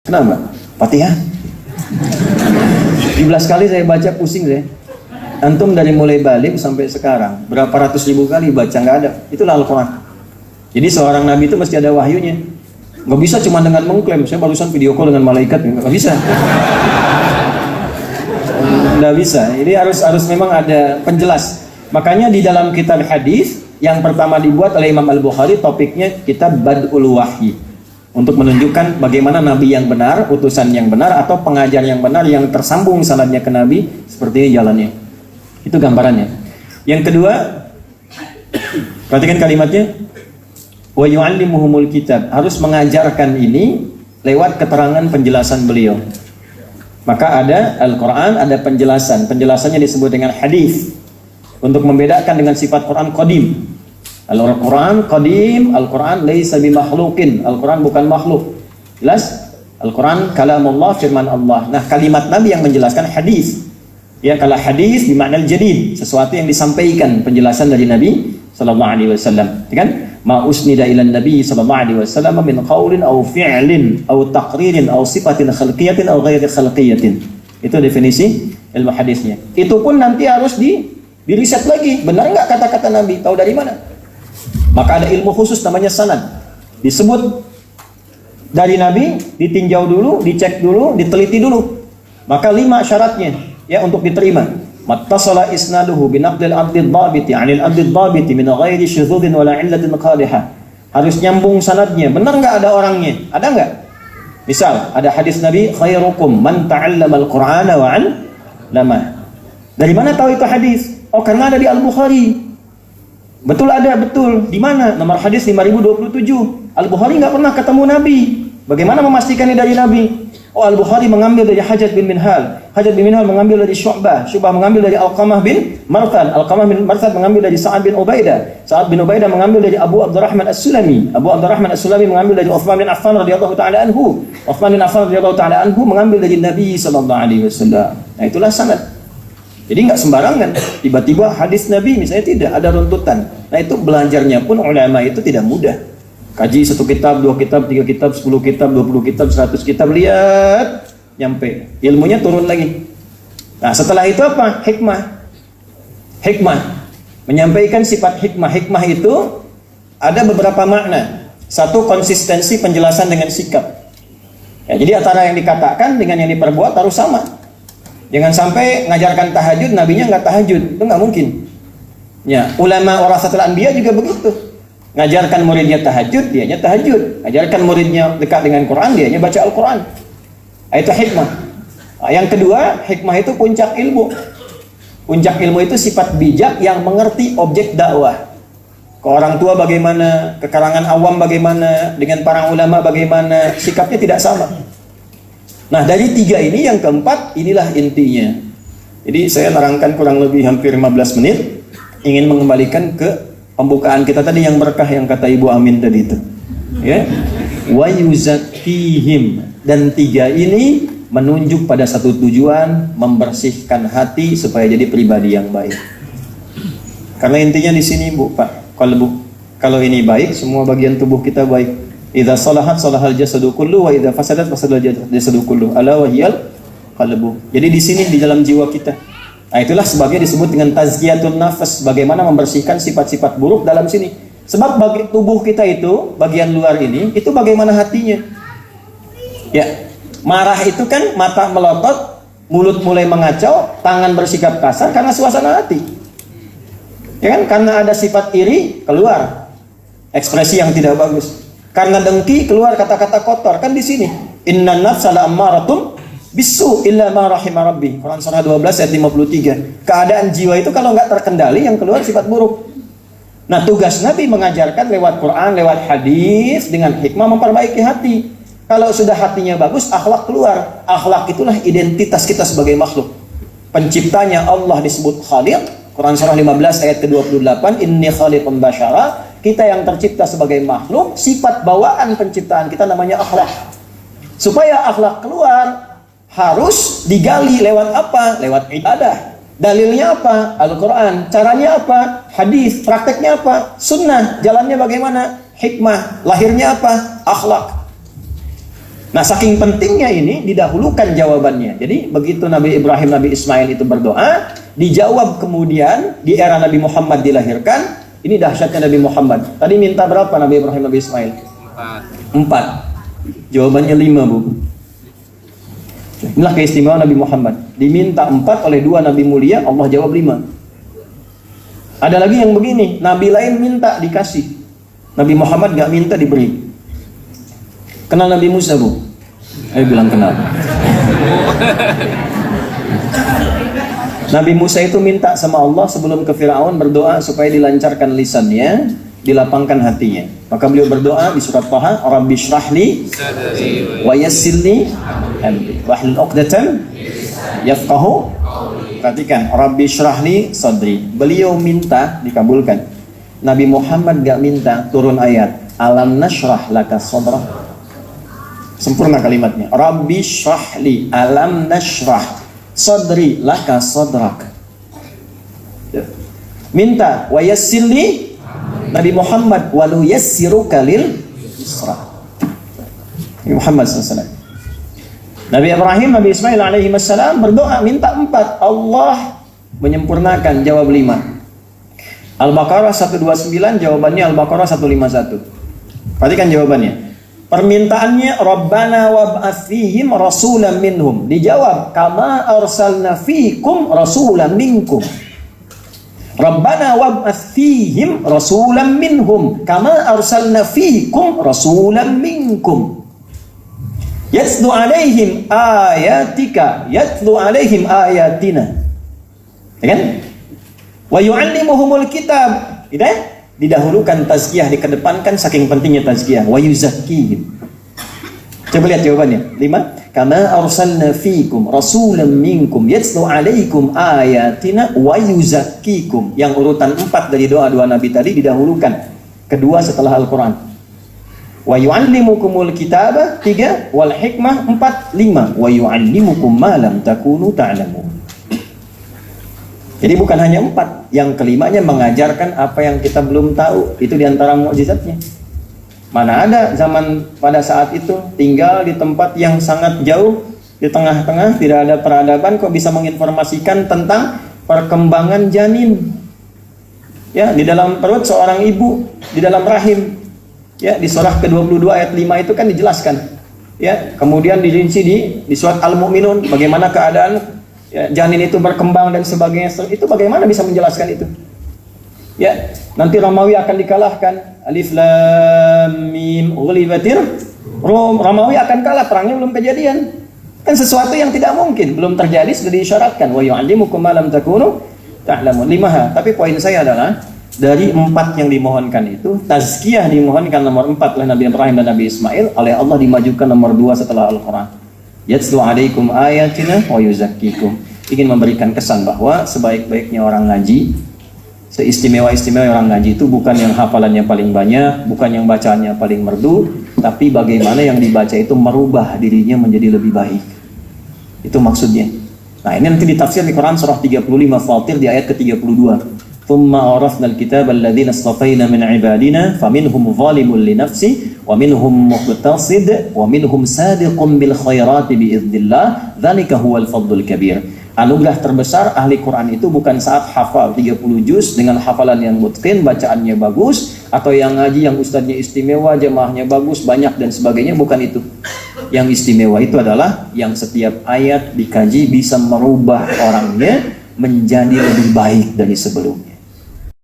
Kenapa? Fatihah. 17 kali saya baca pusing saya. Antum dari mulai balik sampai sekarang berapa ratus ribu kali baca nggak ada. Itulah Al-Quran. Jadi seorang nabi itu mesti ada wahyunya. Nggak bisa cuma dengan mengklaim saya barusan video call dengan malaikat, nggak bisa. Nggak bisa. Jadi harus memang ada penjelas. Makanya di dalam kitab hadis yang pertama dibuat oleh Imam Al-Bukhari topiknya kitab Bad'ul Wahyi. Untuk menunjukkan bagaimana nabi yang benar, utusan yang benar, atau pengajar yang benar yang tersambung sanadnya ke nabi, seperti ini jalannya. Itu gambarannya. Yang kedua, perhatikan kalimatnya, wa yu'allimuhumul kitab, harus mengajarkan ini lewat keterangan penjelasan beliau. Maka ada Al-Quran, ada penjelasan. Penjelasannya disebut dengan hadis untuk membedakan dengan sifat Quran qadim. Al-Quran qadim, Al-Quran laisa bimakhluqin. Al-Quran bukan makhluk. Jelas? Al-Quran kalamullah, firman Allah. Nah, kalimat Nabi yang menjelaskan hadis. Ya, kalau hadis bermakna jadid, sesuatu yang disampaikan penjelasan dari Nabi sallallahu alaihi wasallam. Kan? Ma usnida ila Nabi sallallahu alaihi wasallam min qaulin aw fi'lin aw taqririn aw sifatin khalqiyatin aw ghairi khalqiyatin. Itu definisi ilmu hadisnya. Itu pun nanti harus diriset lagi. Benar enggak kata-kata Nabi? Tahu dari mana? Maka ada ilmu khusus namanya sanad. Disebut dari Nabi, ditinjau dulu, dicek dulu, diteliti dulu. Maka 5 syaratnya ya untuk diterima. Mattasala isnaduhu binaqdil abdid dhabiti 'anil abdid dhabiti min ghairi syudzudin wala 'illatin qadihah. Harus nyambung sanadnya. Benar enggak ada orangnya? Ada enggak? Misal, ada hadis Nabi, khairukum man ta'allama al-Qur'ana wa 'allama. Dari mana tahu itu hadis? Oh, karena ada di Al-Bukhari. Betul ada, betul. Di mana? Nomor hadis 5027. Al-Bukhari nggak pernah ketemu Nabi. Bagaimana memastikannya dari Nabi? Oh, Al-Bukhari mengambil dari Hajjaj bin Minhal. Hajjaj bin Minhal mengambil dari Syu'bah. Syu'bah mengambil dari Alqamah bin Marthad. Alqamah bin Marthad mengambil dari Sa'ad bin Ubaidah. Sa'ad bin Ubaidah mengambil dari Abu Abdurrahman As-Sulami. Abu Abdurrahman As-Sulami mengambil dari Uthman bin Affan radhiyallahu taala anhu. Uthman bin Affan radhiyallahu taala anhu mengambil dari Nabi sallallahu alaihi wasallam. Nah, itulah sanad. Jadi nggak sembarangan, tiba-tiba hadis Nabi misalnya tidak ada runtutan. Nah, itu belajarnya pun ulama itu tidak mudah. Kaji 1 kitab, 2 kitab, 3 kitab, 10 kitab, 20 kitab, 100 kitab, lihat nyampe. Ilmunya turun lagi. Nah, setelah itu apa? Hikmah. Menyampaikan sifat hikmah. Hikmah itu ada beberapa makna. Satu, konsistensi penjelasan dengan sikap. Ya, jadi antara yang dikatakan dengan yang diperbuat harus sama. Jangan sampai ngajarkan tahajud, nabinya nggak tahajud, itu nggak mungkin. Ya, ulama warasatul anbiya juga begitu. Ngajarkan muridnya tahajud, dianya tahajud. Ngajarkan muridnya dekat dengan Quran, dianya baca Al-Quran. Nah, itu hikmah. Nah, yang kedua, hikmah itu puncak ilmu. Puncak ilmu itu sifat bijak yang mengerti objek dakwah. Ke orang tua bagaimana, ke kalangan awam bagaimana, dengan para ulama bagaimana, sikapnya tidak sama. Nah, dari 3 ini yang keempat, inilah intinya. Jadi saya nerangkan kurang lebih hampir 15 menit, ingin mengembalikan ke pembukaan kita tadi yang berkah yang kata Ibu Amin tadi itu. Ya. Wa yuzakkihim, dan 3 ini menunjuk pada satu tujuan, membersihkan hati supaya jadi pribadi yang baik. Karena intinya di sini, Bu, Pak, kalau ini baik, semua bagian tubuh kita baik. Idza salahat salahal jasadu kullu wa idza fasadat fasadal jasadu kullu ala wa hiyal qalbu. Jadi di sini di dalam jiwa kita. Nah, itulah sebabnya disebut dengan tazkiyatun nafas, bagaimana membersihkan sifat-sifat buruk dalam sini. Sebab bagi tubuh kita itu, bagian luar ini, itu bagaimana hatinya. Ya, marah itu kan mata melotot, mulut mulai mengacau, tangan bersikap kasar karena suasana hati. Ya kan? Karena ada sifat iri, keluar ekspresi yang tidak bagus. Karena dengki keluar kata-kata kotor, kan di sini. Innan nafsa la'ammaratum bisu illa ma rahima rabbi. Quran surah 12 ayat 53. Keadaan jiwa itu kalau nggak terkendali yang keluar sifat buruk. Nah, tugas Nabi mengajarkan lewat Quran, lewat hadis dengan hikmah memperbaiki hati. Kalau sudah hatinya bagus, akhlak keluar. Akhlak itulah identitas kita sebagai makhluk. Penciptanya Allah disebut Khaliq. Quran surah 15 ayat ke-28, inni khaliqun basyara. Kita yang tercipta sebagai makhluk, sifat bawaan penciptaan kita namanya akhlak. Supaya akhlak keluar, harus digali lewat apa? Lewat ibadah. Dalilnya apa? Al-Quran. Caranya apa? Hadis. Prakteknya apa? Sunnah. Jalannya bagaimana? Hikmah. Lahirnya apa? Akhlak. Nah, saking pentingnya ini didahulukan jawabannya. Jadi begitu Nabi Ibrahim, Nabi Ismail itu berdoa, dijawab kemudian di era Nabi Muhammad dilahirkan. Ini dahsyatnya Nabi Muhammad. Tadi minta berapa Nabi Ibrahim, Nabi Ismail? 4. Jawabannya 5, Bu. Inilah keistimewaan Nabi Muhammad. Diminta 4 oleh 2 Nabi mulia, Allah jawab 5. Ada lagi yang begini, Nabi lain minta dikasih, Nabi Muhammad gak minta diberi. Kenal Nabi Musa, Bu? Ayo bilang kenal. Nabi Musa itu minta sama Allah sebelum ke Firaun, berdoa supaya dilancarkan lisannya, dilapangkan hatinya. Maka beliau berdoa di surat Taha, Rabbi shrahli wa yassirli amri wahlul 'uqdatam yafqahu. Perhatikan, Rabbi shrahli sadri. Beliau minta dikabulkan. Nabi Muhammad gak minta turun ayat alam nashrah laka sadrak. Sempurna kalimatnya. Rabbi shrahli alam nashrah sadri laka sadrak. Minta wa yassirli. Nabi Muhammad walu yassiruka lil yusra. Nabi Muhammad SAW. Nabi Ibrahim, Nabi Ismail alaihi wassalam berdoa minta 4, Allah menyempurnakan, jawab 5. Al-Baqarah 129, jawabannya Al-Baqarah 151. Perhatikan jawabannya. Permintaannya Rabbana wab'ats fihim rasulan minhum, dijawab kama arsalna fikum rasulan minkum. Rabbana wab'ats fihim rasulan minhum kama arsalna fikum rasulan minkum. Yatlu alaihim ayatika yatlu alaihim ayatina. Ya kan? Wa yu'allimuhumul kitab. Tidak? Didahulukan tazkiyah, dikedepankan saking pentingnya tazkiyah. Wa yuzakkihim. Coba lihat jawabannya. 5. Kama arsalna fikum rasulan minkum yatlu alaikum ayatina wa yuzakkikum. Yang urutan 4 dari doa-doa Nabi tadi didahulukan. Kedua setelah Al-Quran. Wa yu'allimukumul kitaba 3, wal hikmah 4, 5. Wa yu'allimukum ma lam takunu ta'lamun. Jadi bukan hanya 4, yang kelimanya mengajarkan apa yang kita belum tahu. Itu diantara mukjizatnya. Mana ada zaman pada saat itu tinggal di tempat yang sangat jauh, di tengah-tengah, tidak ada peradaban, kok bisa menginformasikan tentang perkembangan janin. Ya, di dalam perut seorang ibu, di dalam rahim. Ya, di surah ke-22 ayat 5 itu kan dijelaskan. Ya, kemudian dirinci di surat Al-Mu'minun bagaimana keadaan ya, janin itu berkembang dan sebagainya. Itu bagaimana bisa menjelaskan itu? Ya, nanti Romawi akan dikalahkan. Alif lam mim ghulibatir Rum. Romawi akan kalah, perangnya belum kejadian. Kan sesuatu yang tidak mungkin, belum terjadi sudah diisyaratkan. Wa yu'allimukum ma lam takunu ta'lamun. 5. Tapi poin saya adalah dari 4 yang dimohonkan itu, tazkiyah dimohonkan nomor 4 oleh Nabi Ibrahim dan Nabi Ismail, oleh Allah dimajukan nomor 2 setelah Al-Quran. Yatlu alaikum ayatina wa yuzakkikum. Ingin memberikan kesan bahwa sebaik-baiknya orang ngaji, seistimewa-istimewa orang ngaji itu bukan yang hafalannya paling banyak, bukan yang bacaannya paling merdu, tapi bagaimana yang dibaca itu merubah dirinya menjadi lebih baik. Itu maksudnya. Nah, ini nanti ditafsir di Quran surah 35 Fatir di ayat ke-32. ثم أورثنا الكتاب الذين اصطفينا من عبادنا فمنهم ظالم لنفسه ومنهم مقتصد ومنهم سابق بالخيرات بإذن الله ذلك هو الفضل الكبير. Anugerah terbesar ahli Quran itu bukan saat hafal 30 juz dengan hafalan yang mutqin, bacaannya bagus, atau yang ngaji yang ustadznya istimewa, jamaahnya bagus, banyak dan sebagainya, bukan itu. Yang istimewa itu adalah yang setiap ayat dikaji bisa merubah orangnya menjadi lebih baik dari sebelumnya.